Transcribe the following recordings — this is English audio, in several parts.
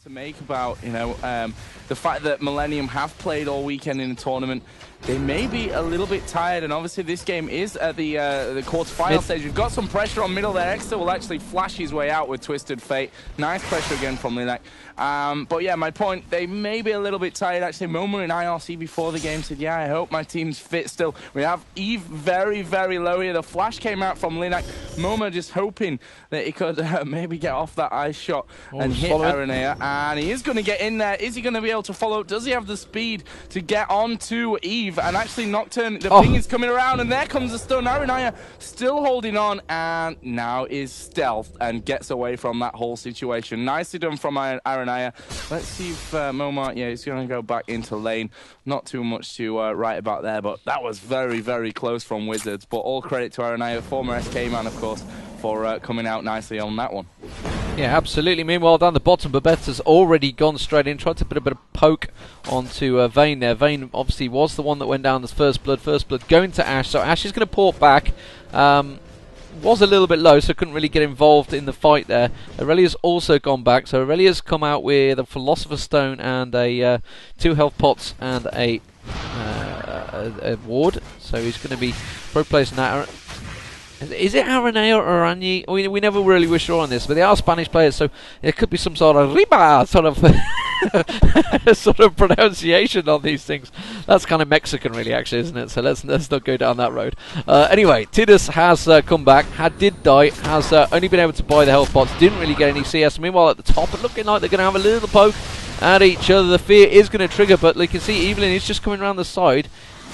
To make about the fact that Millenium have played all weekend in the tournament. They may be a little bit tired, and obviously this game is at the quarterfinal stage. We've got some pressure on middle there. Exeter will actually flash his way out with Twisted Fate. Nice pressure again from Linak. But yeah, my point, they may be a little bit tired. Actually, Momo in IRC before the game said, yeah, I hope my team's fit still. We have Eve very, very low here. The flash came out from Linak. Momo just hoping that he could maybe get off that ice shot and hit irelia. And he is going to get in there. Is he going to be able to follow? Does he have the speed to get on to Eve? And actually Nocturne, the thing is coming around, and there comes the stun. irelia still holding on, and now is stealth and gets away from that whole situation. Nicely done from irelia. Let's see if Momo, yeah, he's going to go back into lane. Not too much to write about there, but that was very, very close from Wizards. But all credit to irelia, former SK man, of course, for coming out nicely on that one. Yeah, absolutely. Meanwhile, down the bottom, Babetta's already gone straight in, tried to put a bit of poke onto Vayne there. Vayne obviously was the one that went down as first blood going to Ashe. So Ashe is going to port back. Was a little bit low, so couldn't really get involved in the fight there. Irelia's also gone back, so Irelia's come out with a Philosopher's Stone and a 2 health pots and a ward. So he's going to be pro placing that. Is it Aranea or Arani? We never really were sure on this, but they are Spanish players, so it could be some sort of riba sort of sort of pronunciation on these things. That's kind of Mexican, really, actually, isn't it? So let's not go down that road. Anyway, Tidus has come back. Did die. Has only been able to buy the health pots. Didn't really get any CS. Meanwhile, at the top, it's looking like they're going to have a little poke at each other. The fear is going to trigger, but you can see Evelyn is just coming around the side.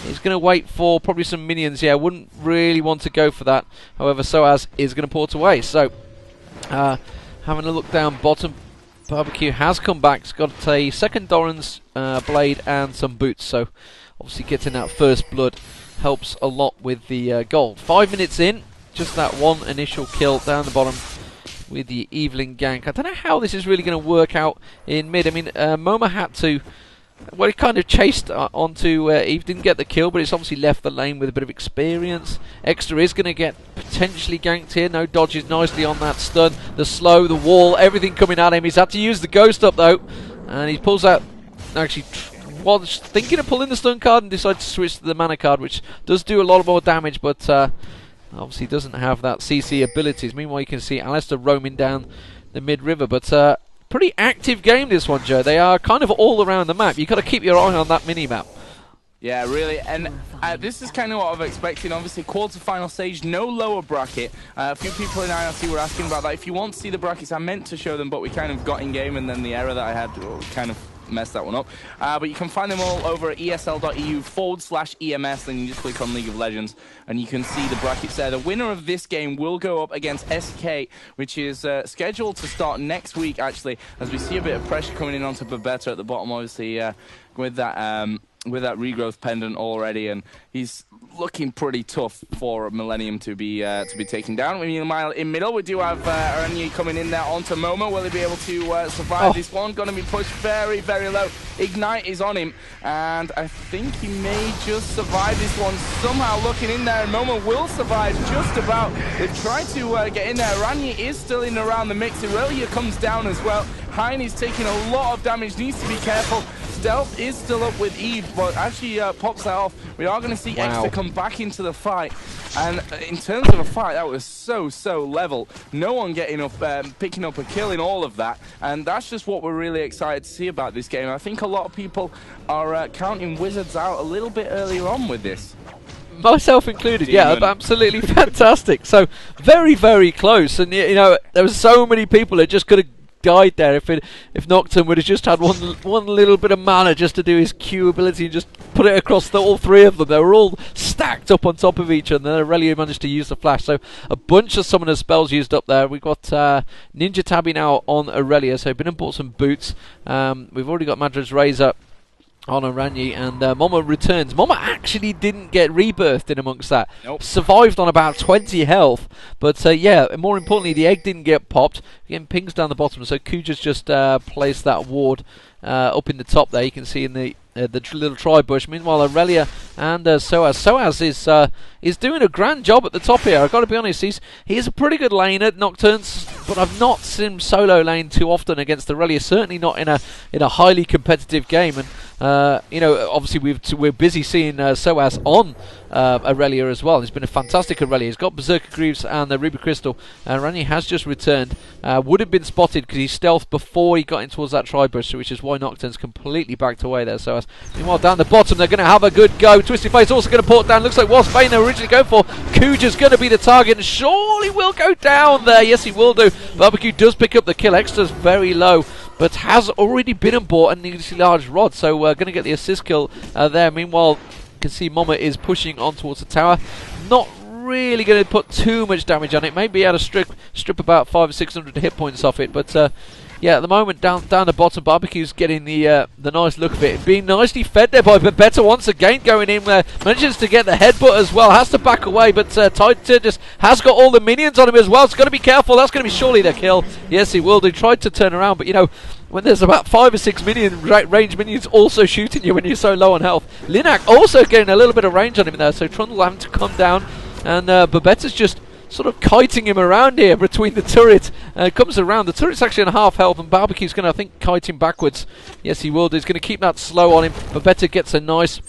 He's going to wait for probably some minions. Yeah, wouldn't really want to go for that. However, Soaz is going to port away. So, having a look down bottom, Barbecue has come back. He's got a second Doran's blade and some boots. So, obviously getting that first blood helps a lot with the gold. 5 minutes in, just that one initial kill down the bottom with the Evelyn gank. I don't know how this is really going to work out in mid. I mean, Moma had to... Well, he kind of chased onto Eve, didn't get the kill, but it's obviously left the lane with a bit of experience. Extra is going to get potentially ganked here. No, dodges nicely on that stun. The slow, the wall, everything coming at him. He's had to use the ghost up though, and he pulls out. Actually, was thinking of pulling the stun card and decides to switch to the mana card, which does do a lot more damage, but obviously doesn't have that CC abilities. Meanwhile, you can see alistar roaming down the mid river, but. Pretty active game this one, Joe. They are kind of all around the map. You've got to keep your eye on that mini-map. Yeah, really, and this is kind of what I'm expecting. Obviously, quarter-final stage, no lower bracket. A few people in IRC were asking about that. If you want to see the brackets, I meant to show them, but we kind of got in-game, and then the error that I had kind of messed that one up. But you can find them all over at esl.eu/EMS, then you just click on League of Legends, and you can see the brackets there. The winner of this game will go up against SK, which is scheduled to start next week, actually, as we see a bit of pressure coming in onto Babetta at the bottom, obviously, with that regrowth pendant already, and he's looking pretty tough for Millenium to be taken down. Meanwhile, in middle, we do have Arani coming in there onto Momo. Will he be able to survive this one? Going to be pushed very, very low. Ignite is on him, and I think he may just survive this one. Somehow looking in there, and Momo will survive just about. They've tried to get in there. Arani is still in and around the mix. irelia comes down as well. Hein is taking a lot of damage, needs to be careful. Stealth is still up with Eve, but actually pops that off. We are going to see Exeter come back into the fight. And in terms of a fight, that was so level. No one getting up, picking up a kill in all of that. And that's just what we're really excited to see about this game. I think a lot of people are counting Wizards out a little bit earlier on with this. Myself included. Deman. Yeah, absolutely fantastic. So, very, very close. And, you know, there were so many people that just could have died there if Nocturne would have just had one little bit of mana just to do his Q ability and just put it across all three of them. They were all stacked up on top of each other, and then Irelia managed to use the flash. So a bunch of summoner spells used up there. We've got Ninja Tabby now on Irelia, so been and bought some boots. We've already got Madra's Razor on Aranyi, and Momo returns. Momo actually didn't get rebirthed in amongst that. Nope. Survived on about 20 health, but yeah, more importantly, the egg didn't get popped. Again, pings down the bottom, so Kuja's just placed that ward up in the top there. You can see in the little tri-bush. Meanwhile, Irelia and Soaz is doing a grand job at the top here. I've got to be honest, he's a pretty good laner, Nocturnes, but I've not seen him solo lane too often against Irelia. Certainly not in a highly competitive game. And you know, obviously we're busy seeing Soaz on Irelia as well. He's been a fantastic Irelia. He's got Berserker Greaves and the Ruby Crystal. Rani has just returned. Would have been spotted because he stealthed before he got in towards that tri-bush, which is why Nocturne's completely backed away there. Soaz. Meanwhile, down the bottom, they're going to have a good go. Twisted Fate's also going to port down. Looks like was vayne they were originally going for. Kuja's going to be the target, and surely will go down there. Yes, he will do. Barbecue does pick up the kill. Extra's very low, but has already been on board and needs a large rod, so we're going to get the assist kill there. Meanwhile, you can see Momo is pushing on towards the tower. Not really going to put too much damage on it. Maybe able to strip about 500 or 600 hit points off it, but yeah, at the moment down the bottom, Barbecue's getting the nice look of it. Being nicely fed there by Babetta once again, going in there. Manages to get the headbutt as well. Has to back away, but Titan just has got all the minions on him as well. It's got to be careful. That's going to be surely the kill. Yes, he will do. Tried to turn around, but you know, when there's about 5 or 6 range minions also shooting you when you're so low on health. Linak also getting a little bit of range on him there, so Trundle having to come down, and Babetta's just sort of kiting him around here between the turret. Comes around. The turret's actually on half health, and Barbecue's going to, I think, kite him backwards. Yes, he will do. He's going to keep that slow on him. Babetta gets a nice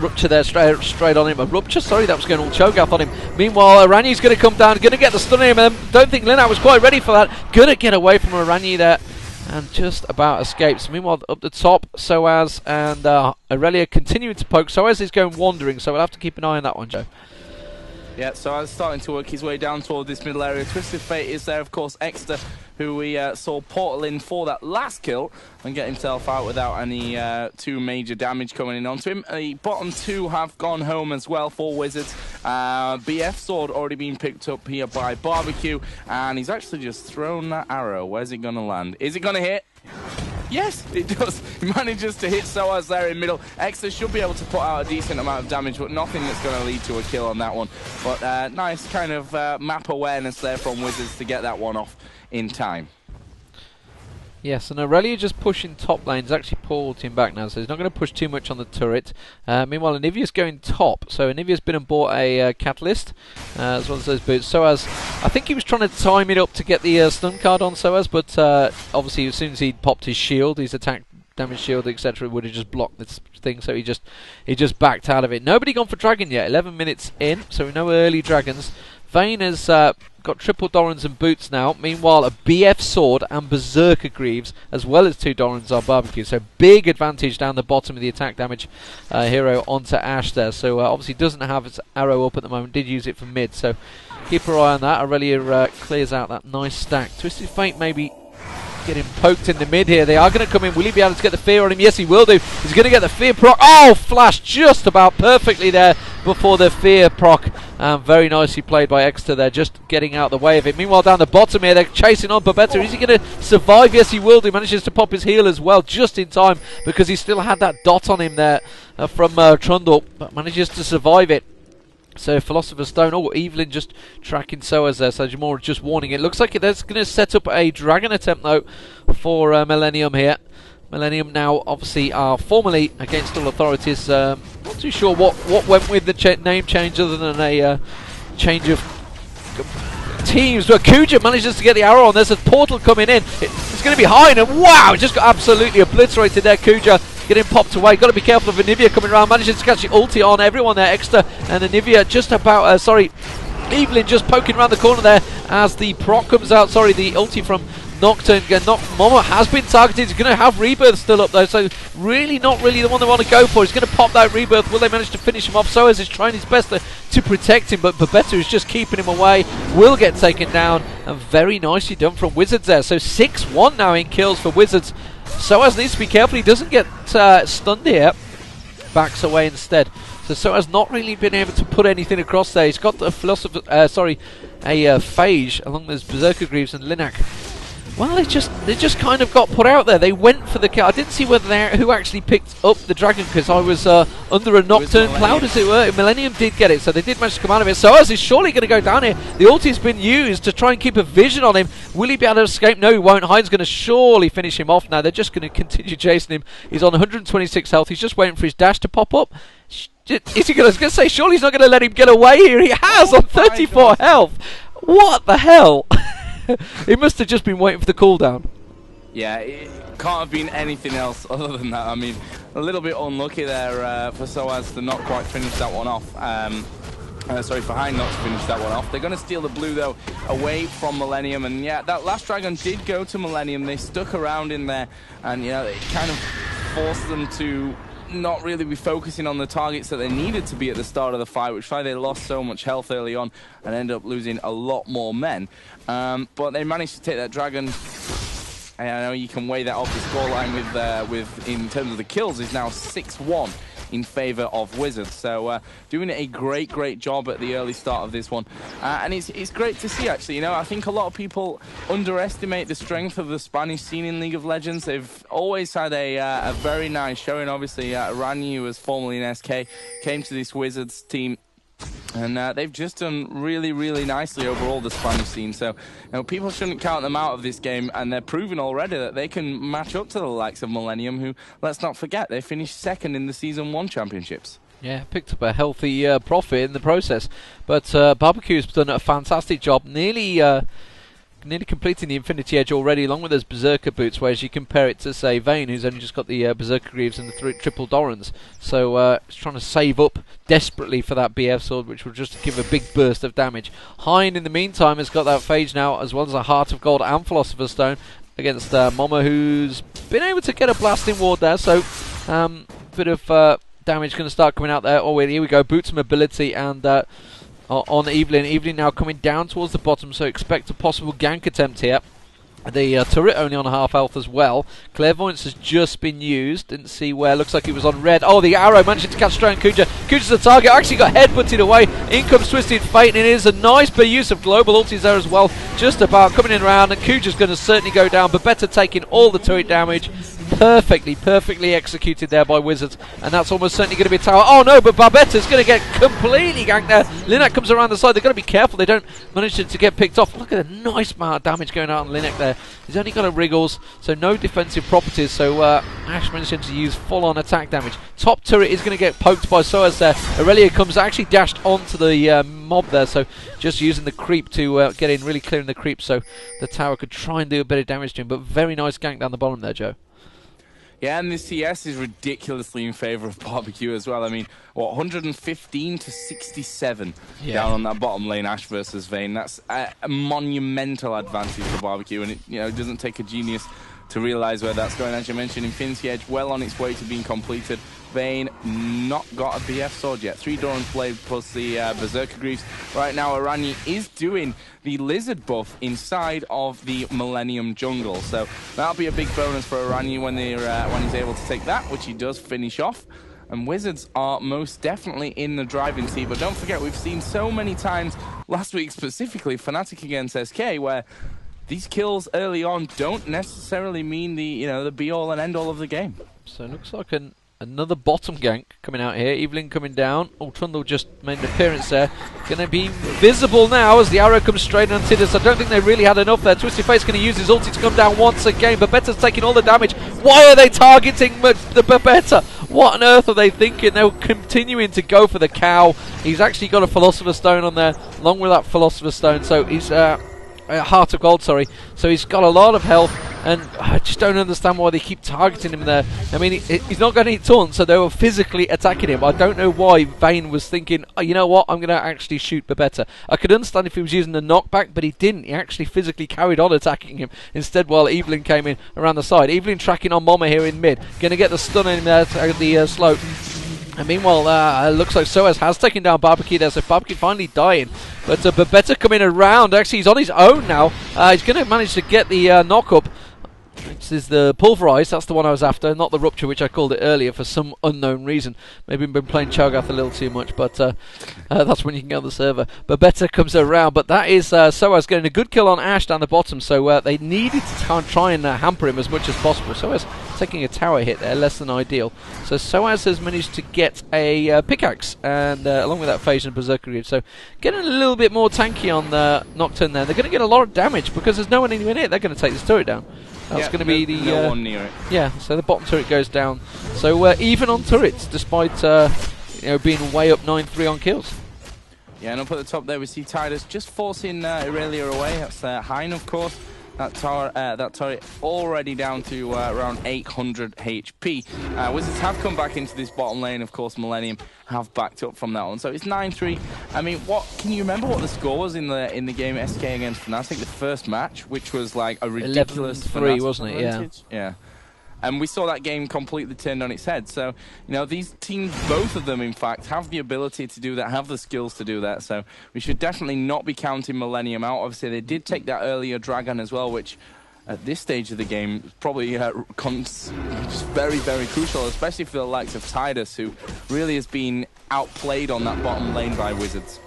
rupture there straight on him. A rupture? Sorry, that was going all Cho'Gath on him. Meanwhile, Aranyi's going to come down, going to get the stun on him. Don't think Linak was quite ready for that. Going to get away from Aranyi there, and just about escapes. Meanwhile, up the top, Soaz and Irelia continuing to poke. Soaz is going wandering, so we'll have to keep an eye on that one, Joe. Yeah, so I was starting to work his way down toward this middle area. Twisted Fate is there, of course. Exeter, who we saw portal in for that last kill and get himself out without any too major damage coming in onto him. The bottom two have gone home as well for Wizards. BF sword already been picked up here by Barbecue, and he's actually just thrown that arrow. Where's it going to land? Is it going to hit? Yes, it does. He manages to hit Soaz there in middle. Exeter should be able to put out a decent amount of damage, but nothing that's going to lead to a kill on that one. But nice kind of map awareness there from Wizards to get that one off in time. Yes, and Irelia just pushing top lane. He's actually pulled him back now, so he's not going to push too much on the turret. Meanwhile, anivia's going top, so anivia's been and bought a catalyst, as well as those boots. Soaz, I think he was trying to time it up to get the stun card on Soaz, but obviously as soon as he popped his shield, his attack damage shield, etc., would have just blocked this thing, so he just backed out of it. Nobody gone for dragon yet. 11 minutes in, so no early dragons. Vayne has got triple Dorans and boots now. Meanwhile, a BF sword and Berserker Greaves, as well as 2 Dorans are Barbecue. So big advantage down the bottom of the attack damage hero onto Ashe there. So obviously doesn't have its arrow up at the moment. Did use it for mid. So keep your eye on that. Irelia clears out that nice stack. Twisted Fate maybe getting poked in the mid here. They are going to come in. Will he be able to get the fear on him? Yes, he will do. He's going to get the fear proc. Oh, flash just about perfectly there before the fear proc. Very nicely played by Exeter there, just getting out the way of it. Meanwhile, down the bottom here, they're chasing on Babetta. Is he going to survive? Yes, he will do. Manages to pop his heal as well, just in time, because he still had that dot on him there from Trundle, but manages to survive it. So Philosopher's Stone. Oh, Evelyn just tracking Soaz there. So Jamora just warning. It looks like that's going to set up a dragon attempt though for Millenium here. Millenium now obviously are formally against all authorities. Not too sure what went with the name change other than a change of teams. But Kuja manages to get the arrow on. There's a portal coming in. It's going to be high, and wow, just got absolutely obliterated there. Kuja getting popped away. Got to be careful of Anivia coming around. Manages to catch the ulti on everyone there. Extra and Anivia just about, Evelyn just poking around the corner there as the proc comes out. Sorry, the ulti from Nocturne. Momo has been targeted. He's going to have Rebirth still up though, so really not really the one they want to go for. He's going to pop that Rebirth. Will they manage to finish him off? Soaz is trying his best to protect him, but Babetta is just keeping him away. Will get taken down, and very nicely done from Wizards there. So 6-1 now in kills for Wizards. Soaz needs to be careful. He doesn't get stunned here. Backs away instead. So Soaz not really been able to put anything across there. He's got the philosopher, a Phage along those Berserker Greaves, and Linak Well, they just kind of got put out there. They went for the kill. I didn't see who actually picked up the dragon because I was under a nocturne cloud, as it were. Millenium did get it, so they did manage to come out of it. SOAS is surely going to go down here. The ulti's been used to try and keep a vision on him. Will he be able to escape? No, he won't. Hein's going to surely finish him off now. They're just going to continue chasing him. He's on 126 health. He's just waiting for his dash to pop up. Is he going to say, surely he's not going to let him get away here? He has on 34 health. What the hell? He must have just been waiting for the cooldown. Yeah, it can't have been anything else other than that. I mean, a little bit unlucky there for SOAS to not quite finish that one off. Sorry, for Hein not to finish that one off. They're going to steal the blue, though, away from Millenium. And, yeah, that last dragon did go to Millenium. They stuck around in there, and, you know, it kind of forced them to not really be focusing on the targets that they needed to be at the start of the fight, which is why they lost so much health early on and ended up losing a lot more men. But they managed to take that dragon. And I know you can weigh that off the scoreline with in terms of the kills, is now 6-1 in favor of Wizards. So doing a great job at the early start of this one. And it's great to see, actually. You know, I think a lot of people underestimate the strength of the Spanish scene in League of Legends. They've always had a very nice showing. Obviously, Ranyu, who was formerly in SK, came to this Wizards team. And they've just done really nicely overall, the Spanish scene. So, you know, people shouldn't count them out of this game, and they're proving already that they can match up to the likes of Millenium, who, let's not forget, they finished second in the Season 1 championships. Yeah, picked up a healthy profit in the process. But Barbecue's done a fantastic job, nearly completing the Infinity Edge already, along with those Berserker boots, whereas you compare it to, say, Vayne, who's only just got the Berserker Greaves and the triple Dorans. So he's trying to save up desperately for that BF sword, which will just give a big burst of damage. Hein, in the meantime, has got that Phage now, as well as a Heart of Gold and Philosopher's Stone against Momo, who's been able to get a blasting ward there. So bit of damage going to start coming out there. Oh, wait, here we go. Boots mobility and on Evelyn. Evelyn now coming down towards the bottom, so expect a possible gank attempt here. The turret only on half health as well. Clairvoyance has just been used. Didn't see where. Looks like it was on red. Oh, the arrow managing to catch Stray and Kuja. Kuja's the target. Actually got headbutted away. In comes Twisted Fate, and it is a nice bit of use of global ultis there as well. Just about coming in around, and Kuja's going to certainly go down. But better taking all the turret damage. Perfectly executed there by Wizards, and that's almost certainly going to be a tower. Oh no, but Barbetta's going to get completely ganked there. Linek comes around the side. They've got to be careful they don't manage to get picked off. Look at the nice amount of damage going out on Linek there. He's only got a Wriggles, so no defensive properties, so Ashe managed to use full-on attack damage. Top turret is going to get poked by SOAS there. Irelia comes actually dashed onto the mob there, so just using the creep to get in, really clearing the creep, so the tower could try and do a bit of damage to him, but very nice gank down the bottom there, Joe. Yeah, and the CS is ridiculously in favor of Barbecue as well. I mean, what, 115 to 67 down on that bottom lane, Ashe versus Vayne. That's a monumental advantage for Barbecue, and it doesn't take a genius to realize where that's going. As you mentioned, Infinity Edge well on its way to being completed. Vayne not got a BF sword yet. 3 Doran's Blade plus the Berserker Greaves. Right now, Aranya is doing the Lizard buff inside of the Millenium jungle. So that'll be a big bonus for Aranya when he's able to take that, which he does finish off. And Wizards are most definitely in the driving seat. But don't forget, we've seen so many times, last week specifically, Fnatic against SK, where these kills early on don't necessarily mean the be-all and end-all of the game. So it looks like another bottom gank coming out here. Evelyn coming down. Oh, Trundle just made an appearance there. Going to be visible now as the arrow comes straight on Tidus. I don't think they really had enough there. Twisted Fate's going to use his ulti to come down once again. Babetta's taking all the damage. Why are they targeting the Babetta? What on earth are they thinking? They're continuing to go for the cow. He's actually got a Philosopher's Stone on there, along with that Philosopher's Stone. So he's Heart of Gold, sorry. So he's got a lot of health, and I just don't understand why they keep targeting him there. I mean, he's not got any taunt, so they were physically attacking him. I don't know why Vayne was thinking, oh, you know what, I'm going to actually shoot Babetta. I could understand if he was using the knockback, but he didn't. He actually physically carried on attacking him instead while Evelyn came in around the side. Evelyn tracking on Momo here in mid. Going to get the stun in there at the slope. And meanwhile, looks like SOAS has taken down Barbecue there, so Barbecue finally dying. But Babetta coming around. Actually, he's on his own now. He's going to manage to get the knock-up. This is the pulverized, that's the one I was after, not the rupture, which I called it earlier for some unknown reason. Maybe I've been playing Cho'Gath a little too much, but that's when you can get on the server. But better comes around, but that is Soaz getting a good kill on Ashe down the bottom, so they needed to try and hamper him as much as possible. Soaz taking a tower hit there, less than ideal. So Soaz has managed to get a pickaxe, and along with that phase and berserker greaves, so getting a little bit more tanky on the Nocturne there. They're going to get a lot of damage because there's no one anywhere near it. They're going to take this turret down. That's going to be the no one near it. Yeah, so the bottom turret goes down. So even on turrets, despite being way up 9-3 on kills. Yeah, and up at the top there we see Tidus just forcing Irelia away. That's Vayne, of course. That turret already down to around 800 HP. Wizards have come back into this bottom lane. Of course, Millenium have backed up from that one. So it's 9-3. I mean, what can you remember what the score was in the game SK against Fnatic, the first match, which was like a ridiculous 11-3, wasn't it? Yeah. Yeah. And we saw that game completely turned on its head. So, these teams, both of them, in fact, have the ability to do that, have the skills to do that. So we should definitely not be counting Millenium out. Obviously, they did take that earlier Dragon as well, which at this stage of the game is probably just very, very crucial, especially for the likes of Tidus, who really has been outplayed on that bottom lane by Wizards.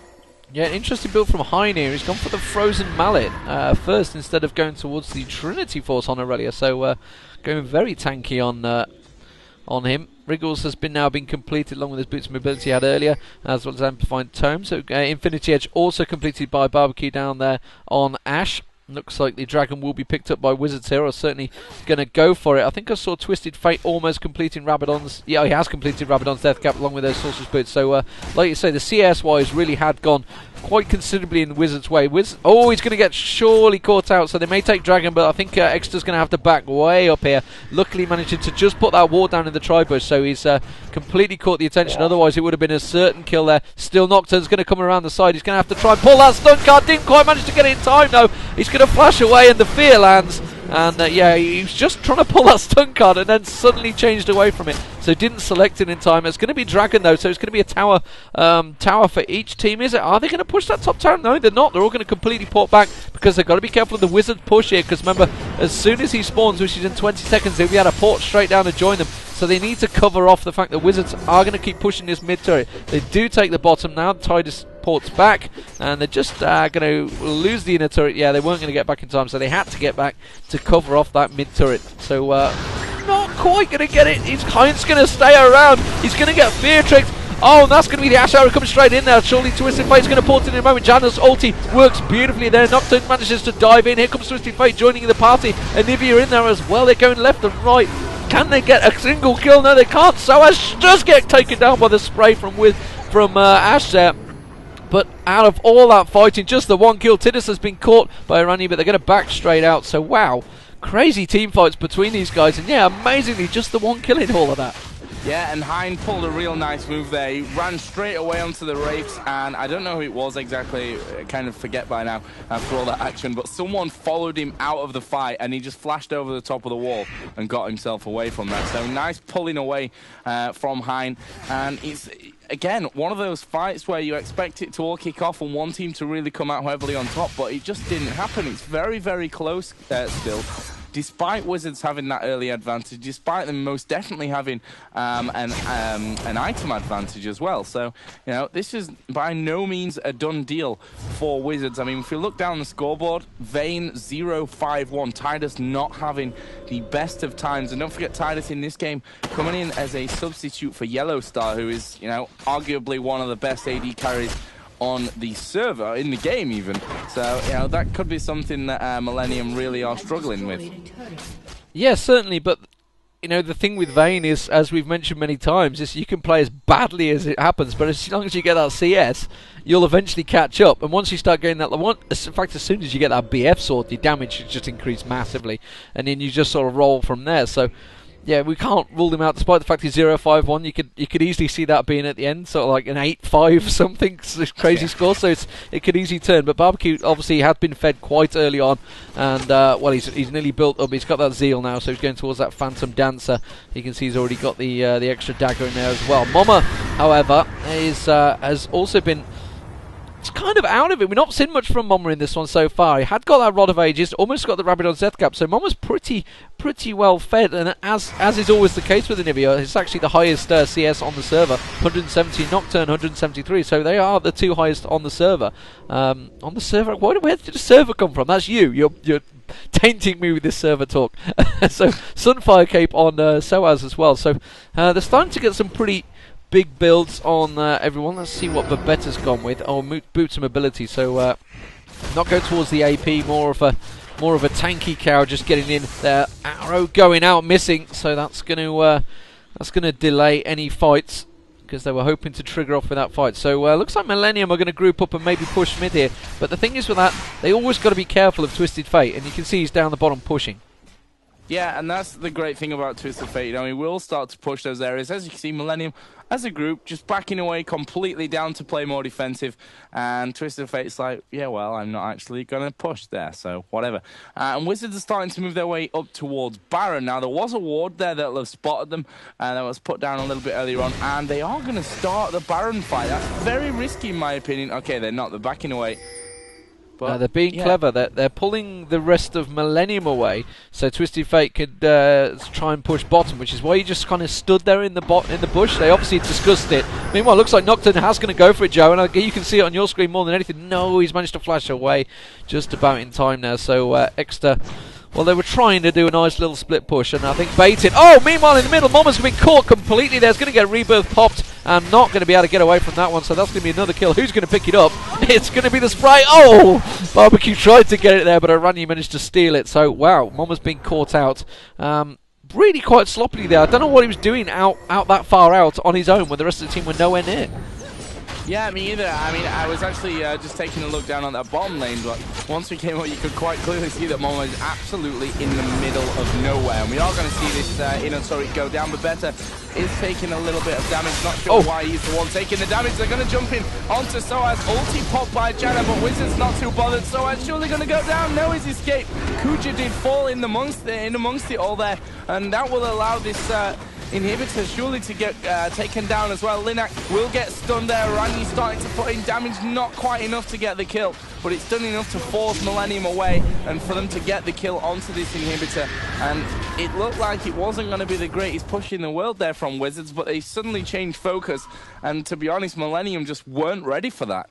Yeah, an interesting build from Vayne here. He's gone for the Frozen Mallet first instead of going towards the Trinity Force on Irelia. So going very tanky on him. Wriggles has now been completed along with his boots of mobility he had earlier, as well as Amplified Tome. So Infinity Edge also completed by Barbecue down there on Ashe. Looks like the Dragon will be picked up by Wizards here, or certainly going to go for it. I think I saw Twisted Fate almost completing Rabadon's... Yeah, he has completed Rabadon's Death Cap along with those Sorcerer's Boots. So, like you say, the CS-wise really had gone quite considerably in the Wizards' way. He's going to get surely caught out, so they may take Dragon, but I think Exeter's going to have to back way up here. Luckily managing to just put that ward down in the tri-bush, so he's completely caught the attention. Otherwise it would have been a certain kill there. Still Nocturne's going to come around the side. He's going to have to try and pull that stun card. Didn't quite manage to get it in time though. He's going to flash away and the fear lands. And yeah, he was just trying to pull that stun card and then suddenly changed away from it. So didn't select it in time. It's going to be Dragon though, so it's going to be a tower for each team. Is it? Are they going to push that top tower? No, they're not. They're all going to completely port back because they've got to be careful of the Wizard push here. Because remember, as soon as he spawns, which is in 20 seconds, they'll be able to port straight down and join them. So they need to cover off the fact that Wizards are going to keep pushing this mid turret. They do take the bottom now. Tidus ports back, and they're just going to lose the inner turret. Yeah, they weren't going to get back in time, so they had to get back to cover off that mid turret. So not quite going to get it. Heinz going to stay around. He's going to get fear tricked. Oh, and that's going to be the Ashe arrow coming straight in there. Surely Twisted Fate's going to port in a moment. Janna's ulti works beautifully there. Nocturne manages to dive in. Here comes Twisted Fate joining the party. Anivia in there as well. They're going left and right. Can they get a single kill? No, they can't. So Ashe does get taken down by the spray from Ashe there. But out of all that fighting, just the one kill. Tidus has been caught by Irani, but they're going to back straight out. So wow, crazy team fights between these guys. And yeah, amazingly, just the one kill in all of that. Yeah, and Vayne pulled a real nice move there. He ran straight away onto the Wraiths, and I don't know who it was exactly, I kind of forget by now after all that action, but someone followed him out of the fight, and he just flashed over the top of the wall and got himself away from that. So nice pulling away from Vayne, and it's... Again, one of those fights where you expect it to all kick off and one team to really come out heavily on top, but it just didn't happen. It's very, very close still. Despite Wizards having that early advantage, despite them most definitely having an item advantage as well. So, this is by no means a done deal for Wizards. I mean, if you look down the scoreboard, Vayne 0-5-1, Tidus not having the best of times. And don't forget Tidus in this game coming in as a substitute for Yellowstar, who is, arguably one of the best AD carries on the server, in the game even. So, that could be something that Millenium really are struggling with. Yeah, certainly, but, the thing with Vayne is, as we've mentioned many times, is you can play as badly as it happens, but as long as you get that CS, you'll eventually catch up. And once you start getting that one, in fact, as soon as you get that BF sword, your damage should just increase massively, and then you just sort of roll from there. So, yeah, we can't rule them out despite the fact he's 0-5-1. You could easily see that being at the end, sort of like an 8-5 something crazy score. So it could easily turn. But Barbecue obviously had been fed quite early on, and well, he's nearly built up. He's got that zeal now, so he's going towards that Phantom Dancer. You can see he's already got the extra dagger in there as well. Mama, however, has also been kind of out of it. We've not seen much from Mama in this one so far. He had got that Rod of Ages, almost got the Rabidon's Death Cap, so Mama's pretty well fed, and as is always the case with Anivia, it's actually the highest CS on the server, 170, Nocturne 173, so they are the 2 highest on the server. Where did the server come from? That's you. You're tainting me with this server talk. So Sunfire Cape on Soaz as well. So they're starting to get some pretty big builds on everyone. Let's see what Babetta's gone with. Oh, boots and mobility. So not go towards the AP, more of a tanky cow, just getting in there. Arrow going out, missing. So that's going to delay any fights, because they were hoping to trigger off with that fight. So looks like Millenium are going to group up and maybe push mid here. But the thing is with that, they always got to be careful of Twisted Fate, and you can see he's down the bottom pushing. Yeah, and that's the great thing about Twisted Fate. You know, we will start to push those areas. As you can see, Millenium, as a group, just backing away completely down to play more defensive. And Twisted Fate's like, yeah, well, I'm not actually going to push there, so whatever. And Wizards are starting to move their way up towards Baron. Now, there was a ward there that have spotted them, and that was put down a little bit earlier on. And they are going to start the Baron fight. That's very risky, in my opinion. Okay, they're not. They're backing away. No, they're being clever. They're pulling the rest of Millenium away, so Twisted Fate could try and push bottom, which is why he just kind of stood there in the bush. They obviously discussed it. Meanwhile, it looks like Nocturne has going to go for it, Joe, and you can see it on your screen more than anything. No, he's managed to flash away just about in time now. So Exeter, well, they were trying to do a nice little split push, and I think baited. Oh, meanwhile in the middle, Mama's going to be caught completely there. It's going to get Rebirth popped, and not going to be able to get away from that one, so that's going to be another kill. Who's going to pick it up? It's going to be the Spray. Oh! Barbecue tried to get it there, but Aranyi managed to steal it. So, wow, Mama's been caught out. Really quite sloppily there. I don't know what he was doing out that far out on his own when the rest of the team were nowhere near. Yeah, me either. I mean, I was actually just taking a look down on that bottom lane, but once we came up, you could quite clearly see that Momo is absolutely in the middle of nowhere. And we are going to see this go down, but Better is taking a little bit of damage. Not sure why he's the one taking the damage. They're going to jump in onto Soaz. Ulti popped by Janna, but Wizard's not too bothered. Soaz surely going to go down. No, he's escaped. Kuja did fall in amongst it all there, and that will allow this inhibitor surely to get taken down as well. Linak will get stunned there. Ranyi's starting to put in damage, not quite enough to get the kill, but it's done enough to force Millenium away and for them to get the kill onto this inhibitor. And it looked like it wasn't going to be the greatest push in the world there from Wizards, but they suddenly changed focus, and to be honest, Millenium just weren't ready for that.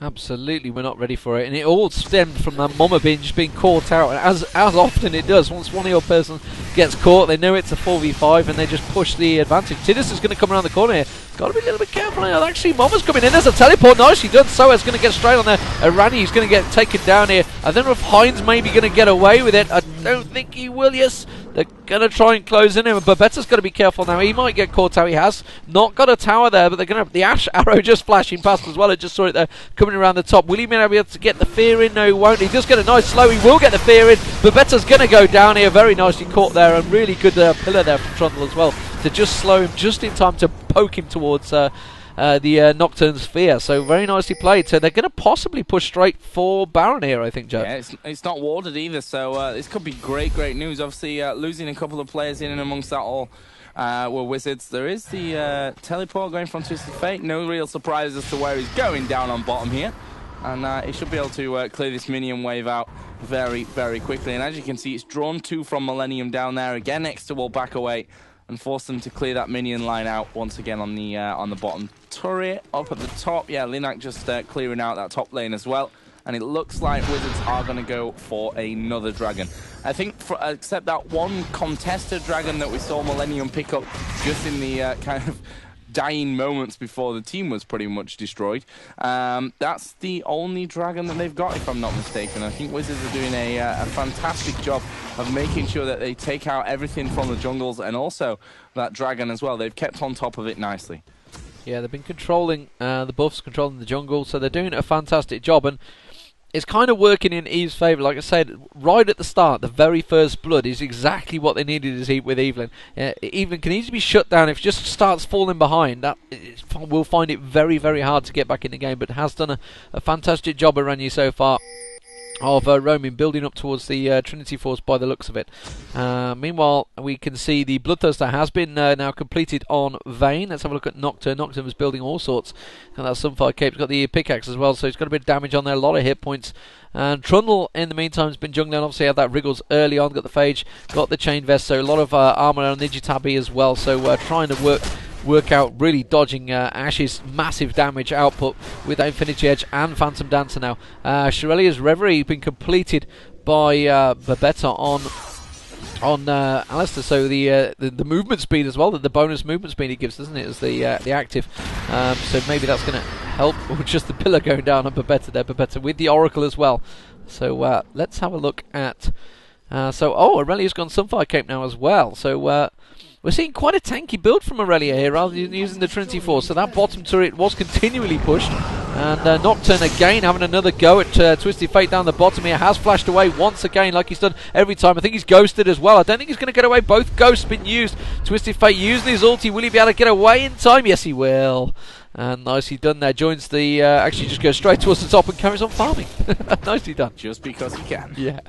Absolutely, we're not ready for it, and it all stemmed from that Mama being caught out, and as often it does. Once one of your person gets caught, they know it's a 4v5, and they just push the advantage. Tidus is going to come around the corner here. Got to be a little bit careful. Actually, Mama's coming in. There's a teleport. Nicely done. Soa's going to get straight on there. Rani is going to get taken down here. I don't know if Hines maybe going to get away with it. I don't think he will. Yes, they're going to try and close in him, but Betta's got to be careful now. He might get caught out. He has not got a tower there, but they're going to have the Ashe arrow just flashing past as well. I just saw it there coming around the top. Will he be able to get the fear in? No, he won't. He does get a nice slow. He will get the fear in, but Betta's going to go down here. Very nicely caught there, and really good pillar there from Trundle as well to just slow him just in time to poke him towards the Nocturne Sphere. So very nicely played. So they're going to possibly push straight for Baron here, I think, Joe. Yeah, it's not warded either, so this could be great news. Obviously, losing a couple of players in and amongst that all were Wizards. There is the teleport going from Twisted Fate. No real surprise as to where he's going down on bottom here. And he should be able to clear this minion wave out very, very quickly. And as you can see, it's drawn 2 from Millenium down there. Again, Exeter will back away and force them to clear that minion line out once again on the bottom turret. Up at the top, yeah, Linak just clearing out that top lane as well. And it looks like Wizards are going to go for another dragon. I think, except that one contested dragon that we saw Millenium pick up just in the kind of dying moments before the team was pretty much destroyed. That's the only dragon that they've got, if I'm not mistaken. I think Wizards are doing a fantastic job of making sure that they take out everything from the jungles and also that dragon as well. They've kept on top of it nicely. Yeah, they've been controlling the buffs, controlling the jungle, so they're doing a fantastic job, and it's kind of working in Eve's favour. Like I said, right at the start, the very first blood is exactly what they needed with Evelyn. Evelyn can easily be shut down if it just starts falling behind. That will find it very, very hard to get back in the game, but has done a fantastic job around you so far. of roaming, building up towards the Trinity Force by the looks of it. Meanwhile, we can see the Bloodthirster has been now completed on Vayne. Let's have a look at Nocturne. Nocturne was building all sorts, and that Sunfire Cape's got the pickaxe as well, so he's got a bit of damage on there, a lot of hit points. And Trundle, in the meantime, has been jungling. Obviously, had that Wriggles early on, got the Phage, got the Chain Vest, so a lot of armor on Nijitabi as well. So trying to work out really dodging Ashe's massive damage output with that Infinity Edge and Phantom Dancer now. Irelia's Reverie been completed by Babetta on Alistar, so the movement speed as well, the bonus movement speed he gives, doesn't it, as the active. So maybe that's going to help, or just the pillar going down on Babetta there, Babetta with the Oracle as well. So let's have a look at... Irelia's gone Sunfire Cape now as well, so... we're seeing quite a tanky build from Irelia here, rather than using the Trinity Force. So that bottom turret was continually pushed. And Nocturne again having another go at Twisted Fate down the bottom here. Has flashed away once again, like he's done every time. I think he's ghosted as well. I don't think he's going to get away. Both ghosts been used. Twisted Fate using his ulti. Will he be able to get away in time? Yes, he will. And nicely done there. Joins the... actually just goes straight towards the top and carries on farming. Nicely done. Just because he can. Yeah.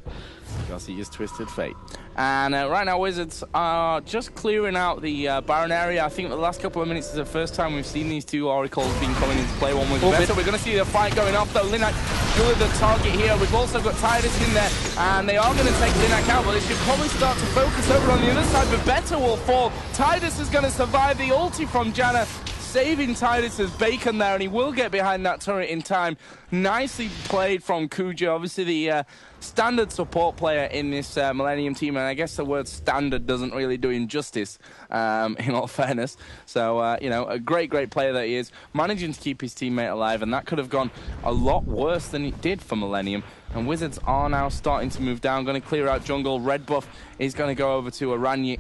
Because he is Twisted Fate. And right now Wizards are just clearing out the Baron area. I think the last couple of minutes is the first time we've seen these two Oracles being coming into play. One with Better. We're going to see the fight going off though. Linak really the target here. We've also got Tidus in there. And they are going to take Linak out, but they should probably start to focus over on the other side. But Better will fall. Tidus is going to survive the ulti from Janna, saving Tidus' bacon there, and he will get behind that turret in time. Nicely played from Kuja, obviously the standard support player in this Millenium team, and I guess the word standard doesn't really do him justice, in all fairness. So, you know, a great player that he is, managing to keep his teammate alive, and that could have gone a lot worse than it did for Millenium. And Wizards are now starting to move down, going to clear out jungle. Red buff is going to go over to Aranya.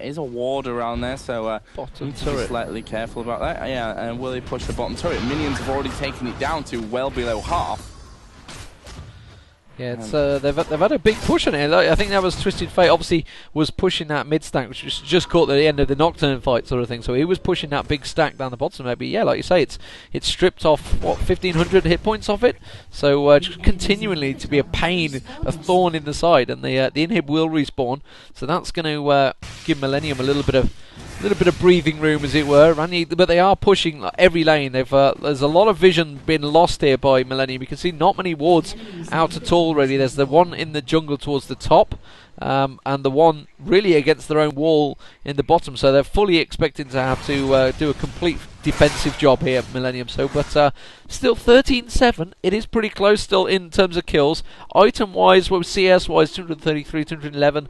Is a ward around there, so bottom need to be slightly careful about that. Yeah, and will they push the bottom turret? Minions have already taken it down to well below half. Yeah, it's, they've had a big push on it. I think that was Twisted Fate. Obviously, was pushing that mid stack, which was just caught at the end of the Nocturne fight, sort of thing. So he was pushing that big stack down the bottom. Maybe, yeah, like you say, it's stripped off what 1,500 hit points off it. So just continually to be a pain, a thorn in the side, and the inhib will respawn. So that's going to give Millenium a little bit of breathing room, as it were. But they are pushing every lane. There's a lot of vision been lost here by Millenium. You can see not many wards out at all, really. There's the one in the jungle towards the top, and the one really against their own wall in the bottom. So they're fully expecting to have to do a complete defensive job here at Millenium. So, but still 13-7. It is pretty close still in terms of kills. Item-wise, well, CS-wise, 233, 211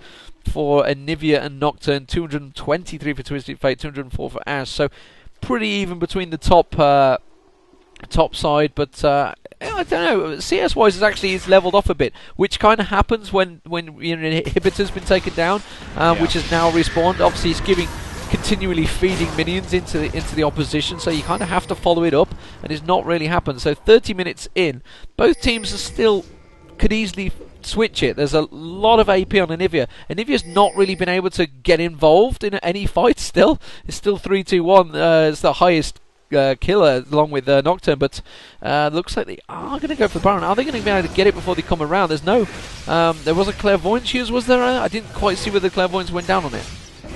for anivia and Nocturne, 223 for Twisted Fate, 204 for Ashe. So pretty even between the top side, but I don't know. CS-wise, it's leveled off a bit, which kind of happens when inhibitor's been taken down, which has now respawned. Obviously, it's continually feeding minions into the opposition, so you kind of have to follow it up, and it's not really happened. So 30 minutes in, both teams are still could easily switch it. There's a lot of AP on Anivia. Anivia's not really been able to get involved in any fight still. It's still 3-2-1. It's the highest killer along with Nocturne, but looks like they are going to go for the Baron. Are they going to be able to get it before they come around? There's no... there was a Clairvoyance use, was there? I didn't quite see where the Clairvoyance went down on it.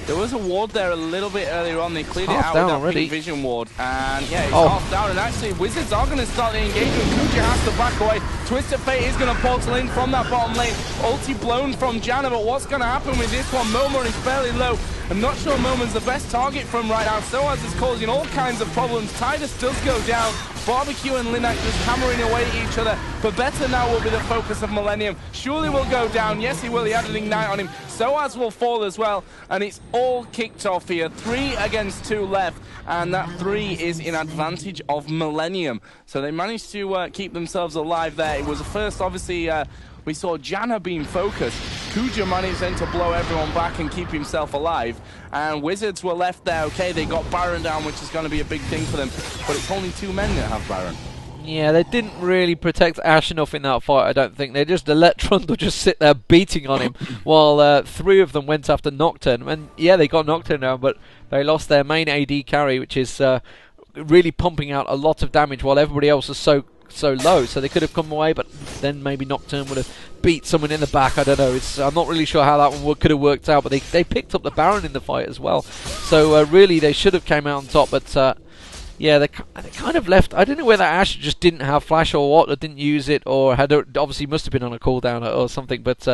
There was a ward there a little bit earlier on. They cleared it out with that pink vision ward. And yeah, it's half down. And actually, Wizards are going to start the engagement. Kuja has to back away. Twisted Fate is going to portal in from that bottom lane. Ulti blown from Janna. But what's going to happen with this one? Momo is fairly low. I'm not sure Momo's the best target from right now. Soaz is causing all kinds of problems. Tidus does go down. Barbecue and Linak just hammering away at each other. But Better now will be the focus of Millenium. Surely will go down. Yes, he will. He had an ignite on him. Soaz will fall as well. And it's all kicked off here. 3 against 2 left. And that 3 is in advantage of Millenium. So they managed to keep themselves alive there. It was the first, obviously, we saw Janna being focused. Kuja managed then to blow everyone back and keep himself alive. And Wizards were left there. Okay, they got Baron down, which is going to be a big thing for them. But it's only 2 men that have Baron. Yeah, they didn't really protect Ashe enough in that fight, I don't think. They just let Trundle just sit there beating on him while 3 of them went after Nocturne. And yeah, they got Nocturne down, but they lost their main AD carry, which is really pumping out a lot of damage while everybody else is so so low, so they could have come away, but then maybe Nocturne would have beat someone in the back. I don't know. I'm not really sure how that one could have worked out, but they picked up the Baron in the fight as well. So really, they should have came out on top, but yeah, they kind of left. I don't know whether Ashe just didn't have flash or what, or didn't use it, or had obviously must have been on a cooldown or something. But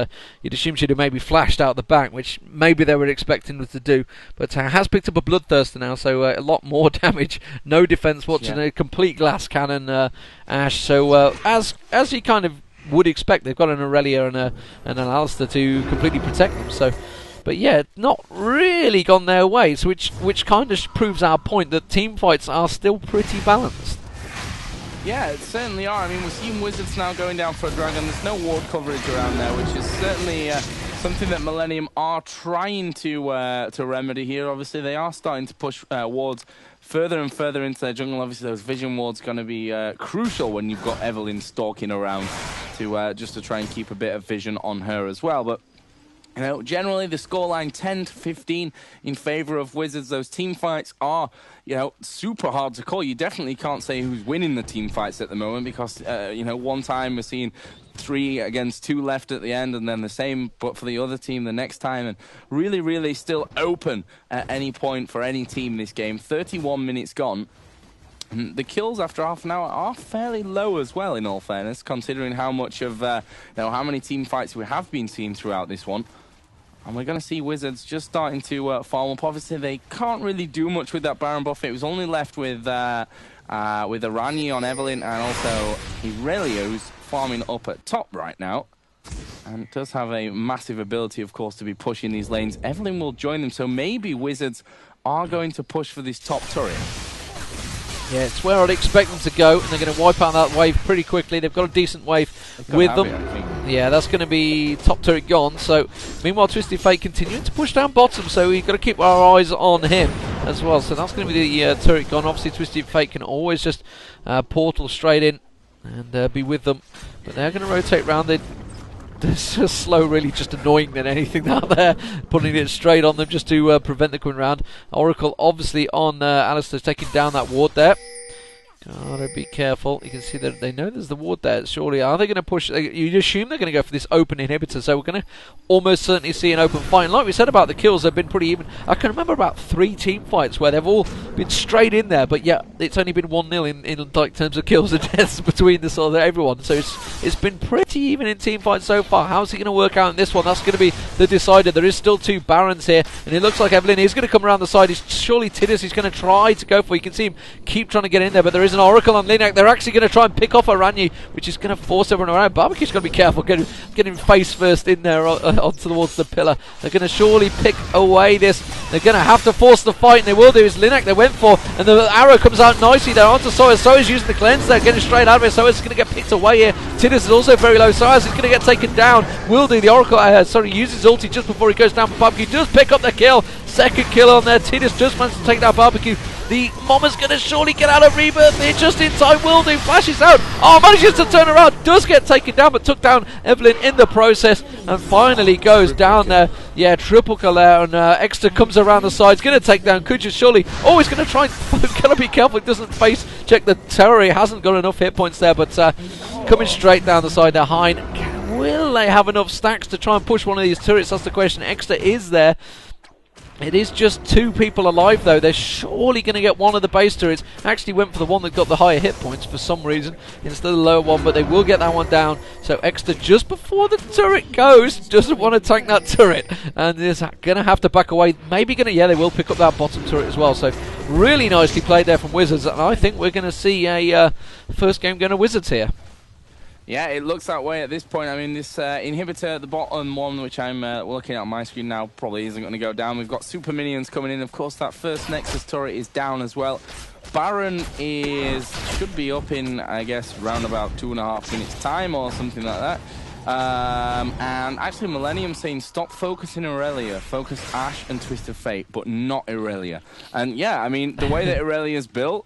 you'd assume she'd have maybe flashed out the back, which maybe they were expecting her to do. But has picked up a Bloodthirster now, so a lot more damage. No defense watching a complete glass cannon, Ashe. So as you kind of would expect, they've got an Irelia and an alistar to completely protect them. So. But yeah, not really gone their way, so which kind of proves our point that team fights are still pretty balanced. Yeah, it certainly are. I mean, we're seeing Wizards now going down for a dragon. There's no ward coverage around there, which is certainly something that Millenium are trying to remedy here. Obviously, they are starting to push wards further and further into their jungle. Obviously, those vision wards going to be crucial when you've got Evelynn stalking around to just to try and keep a bit of vision on her as well. But you know, generally the scoreline 10-15 in favor of Wizards. Those team fights are, you know, super hard to call. You definitely can't say who's winning the team fights at the moment because, you know, one time we're seeing 3 against 2 left at the end, and then the same, but for the other team the next time, and really, really still open at any point for any team this game. 31 minutes gone. The kills after half an hour are fairly low as well, in all fairness, considering how much of, you know, how many team fights we have been seeing throughout this one. And we're going to see Wizards just starting to farm up. Obviously, they can't really do much with that Baron buff. It was only left with Aranya on Evelynn, and also irelia, who's farming up at top right now. And does have a massive ability, of course, to be pushing these lanes. Evelynn will join them, so maybe Wizards are going to push for this top turret. Yeah, it's where I'd expect them to go, and they're going to wipe out that wave pretty quickly. They've got a decent wave with them. Yeah, that's going to be top turret gone. So, meanwhile, Twisted Fate continuing to push down bottom, so we've got to keep our eyes on him as well. So that's going to be the turret gone. Obviously, Twisted Fate can always just portal straight in and be with them. But they're going to rotate round. They're so slow, really, just annoying than anything out there. Putting it straight on them just to prevent the coming round. Oracle obviously on alistar, taking down that ward there. Gotta be careful. You can see that they know there's the ward there. Surely, are they going to push? You'd assume they're going to go for this open inhibitor, so we're going to almost certainly see an open fight. And like we said about the kills, they've been pretty even. I can remember about 3 team fights where they've all been straight in there, but yeah, it's only been 1-0 in like terms of kills and deaths between the sort of everyone. So it's been pretty even in team fights so far. How's it going to work out in this one? That's going to be the decider. There is still 2 Barons here, and it looks like Evelynn is going to come around the side. Surely Tidus is going to try to go for it. You can see him keep trying to get in there, but there is an Oracle on Linak. They're actually going to try and pick off Aranya, which is going to force everyone around. Barbecue's going to be careful, getting face first in there onto towards the pillar. They're going to surely pick away this. They're going to have to force the fight, and they will do. It's Linak they went for, and the arrow comes out nicely there onto Soaz. Soaz using the cleanse there, getting straight out of it. Soaz is going to get picked away here. Tidus is also very low. Soaz is going to get taken down. Will do. The Oracle, uses ulti just before he goes down for Barbecue. Does pick up the kill. Second kill on there. Tidus just managed to take down Barbecue. The Mama's going to surely get out of rebirth here just in time. Will do. Flashes out. Oh, manages to turn around. Does get taken down, but took down Evelynn in the process. And finally goes down there. Yeah, triple kill there. And Extra comes around the side. He's going to take down Kuja surely. Oh, he's going to try and... Got to be careful. He doesn't face check the terror. He hasn't got enough hit points there. But coming straight down the side there. Hein. Will they have enough stacks to try and push one of these turrets? That's the question. Extra is there. It is just 2 people alive though. They're surely going to get one of the base turrets. Actually went for the one that got the higher hit points for some reason instead of the lower one, but they will get that one down. So Extra, just before the turret goes, doesn't want to tank that turret and is going to have to back away. Maybe going to, yeah, they will pick up that bottom turret as well. So really nicely played there from Wizards, and I think we're going to see a first game going to Wizards here. Yeah, it looks that way at this point. I mean, this inhibitor at the bottom one, which I'm looking at on my screen now, probably isn't going to go down. We've got super minions coming in. Of course, that first Nexus turret is down as well. Baron should be up in, I guess, around about 2.5 minutes time or something like that. And actually, Millenium saying stop focusing Irelia, focus Ashe and Twisted Fate, but not Irelia. And yeah, I mean, the way that Irelia's built,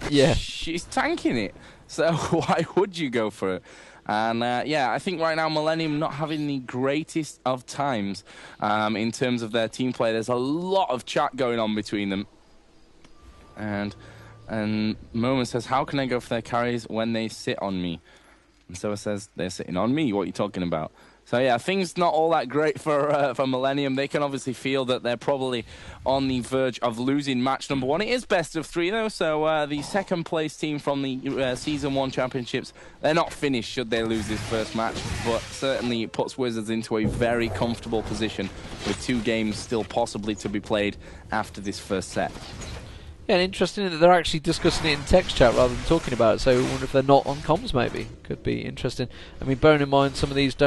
yeah, she's tanking it. So why would you go for it? And yeah, I think right now Millenium not having the greatest of times in terms of their team play. There's a lot of chat going on between them. And And Moment says, how can I go for their carries when they sit on me? And Soa says, they're sitting on me. What are you talking about? So yeah, things not all that great for Millenium. They can obviously feel that they're probably on the verge of losing match number 1. It is best of 3 though, so the second place team from the Season 1 Championships, they're not finished should they lose this first match, but certainly it puts Wizards into a very comfortable position with 2 games still possibly to be played after this first set. Yeah, and interesting that they're actually discussing it in text chat rather than talking about it, so I wonder if they're not on comms maybe. Could be interesting. I mean, bearing in mind some of these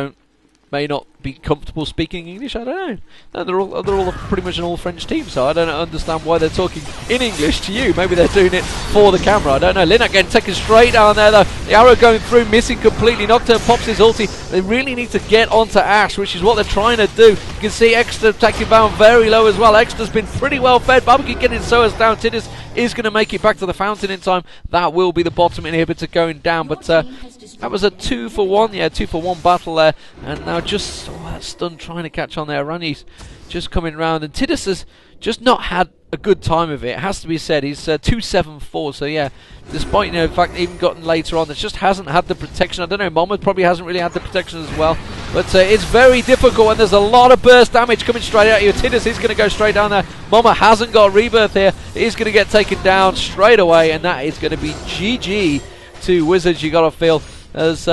may not be comfortable speaking English, I don't know. No, they're all pretty much an all-French team, so I don't understand why they're talking in English to you. Maybe they're doing it for the camera, I don't know. Linak getting taken straight down there though. The arrow going through, missing completely. Nocturne pops his ulti. They really need to get onto Ashe, which is what they're trying to do. You can see Exeter taking down very low as well. Exeter's been pretty well fed. Barbecue getting Soa's down. Tidus is going to make it back to the fountain in time. That will be the bottom inhibitor going down, but that was a 2-for-1, yeah, 2-for-1 battle there. And now just that stun trying to catch on there. Rani's just coming round, and Tidus has just not had a good time of it. It has to be said. He's 2-7-4, so yeah, despite, in fact, even gotten later on, it just hasn't had the protection. I don't know, Mohammed probably hasn't really had the protection as well, but it's very difficult, and there's a lot of burst damage coming straight at you. Tidus is going to go straight down there. Mama hasn't got rebirth here. He's going to get taken down straight away, and that is going to be GG to Wizards, you got to feel, as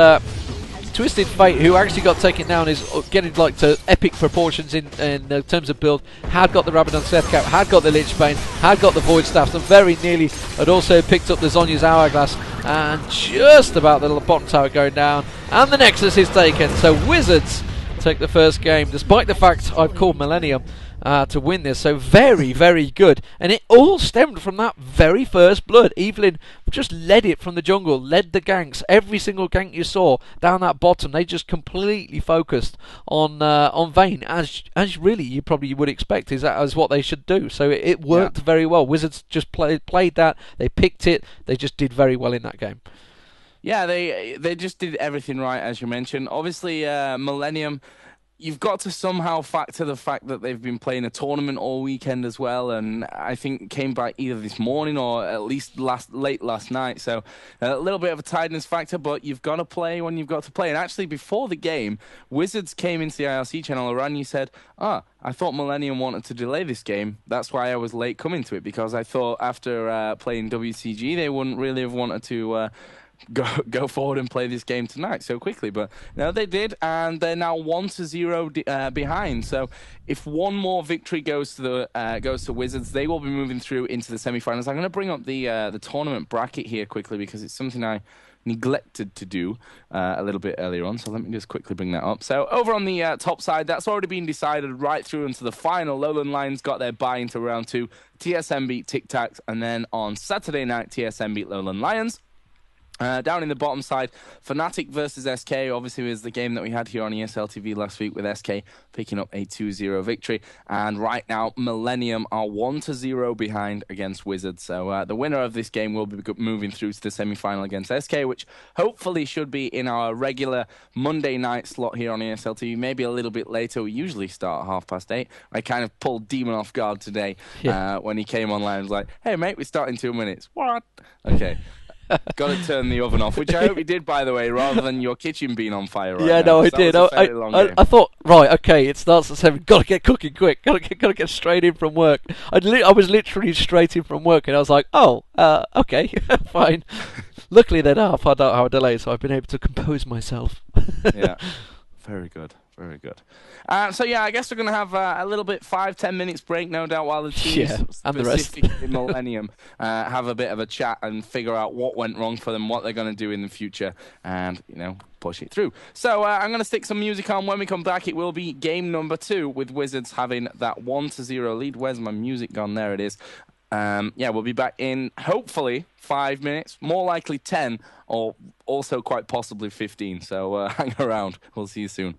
Twisted Fate, who actually got taken down, is getting like to epic proportions in terms of build. Had got the Rabadon Seth Cap, had got the Lich Bane, had got the Void Staff, and very nearly had also picked up the Zhonya's Hourglass, and just about the bottom tower going down, and the Nexus is taken. So Wizards take the first game, despite the fact I've called Millenium to win this. So very, very good. And it all stemmed from that very first blood. Evelyn just led it from the jungle, led the ganks. Every single gank you saw down that bottom, they just completely focused on Vayne, as really you probably would expect is what they should do. So it worked very well. Wizards just played that, they picked it, they just did very well in that game. Yeah, they just did everything right, as you mentioned. Obviously, Millenium, you've got to somehow factor the fact that they've been playing a tournament all weekend as well, and I think came back either this morning or at least late last night. So a little bit of a tiredness factor, but you've got to play when you've got to play. And actually, before the game, Wizards came into the IRC channel, and you said, I thought Millenium wanted to delay this game. That's why I was late coming to it, because I thought after playing WCG, they wouldn't really have wanted to go forward and play this game tonight so quickly, but no, they did, and they're now 1-0 behind. So if one more victory goes to Wizards, they will be moving through into the semi-finals. I'm going to bring up the tournament bracket here quickly because it's something I neglected to do a little bit earlier on, so let me just quickly bring that up. So over on the top side, that's already been decided right through into the final. Lowland Lions got their bye into round 2, TSM beat Tic Tacs, and then on Saturday night, TSM beat Lowland Lions. Down in the bottom side, Fnatic versus SK obviously was the game that we had here on ESL TV last week, with SK picking up a 2-0 victory. And right now, Millenium are 1-0 behind against Wizards. So the winner of this game will be moving through to the semi-final against SK, which hopefully should be in our regular Monday night slot here on ESL TV, maybe a little bit later. We usually start at 8:30. I kind of pulled Deman off guard today when he came online and was like, hey mate, we start in 2 minutes. What? Okay. Got to turn the oven off, which I hope you did, by the way, rather than your kitchen being on fire right now. Yeah, no, I did. I thought, right, okay, it starts at 7. Got to get cooking quick. Got to get straight in from work. I was literally straight in from work, and I was like, okay, fine. Luckily, then a half-hour delay, so I've been able to compose myself. Yeah, very good. Very good. So yeah, I guess we're going to have a little bit 5-10 minutes break, no doubt, while the teams and the rest in Millenium have a bit of a chat and figure out what went wrong for them, what they're going to do in the future, and push it through. So I'm going to stick some music on. When we come back, it will be game number 2 with Wizards having that 1-0 lead. Where's my music gone? There it is. Yeah, we'll be back in hopefully 5 minutes, more likely 10, or also quite possibly 15. So hang around. We'll see you soon.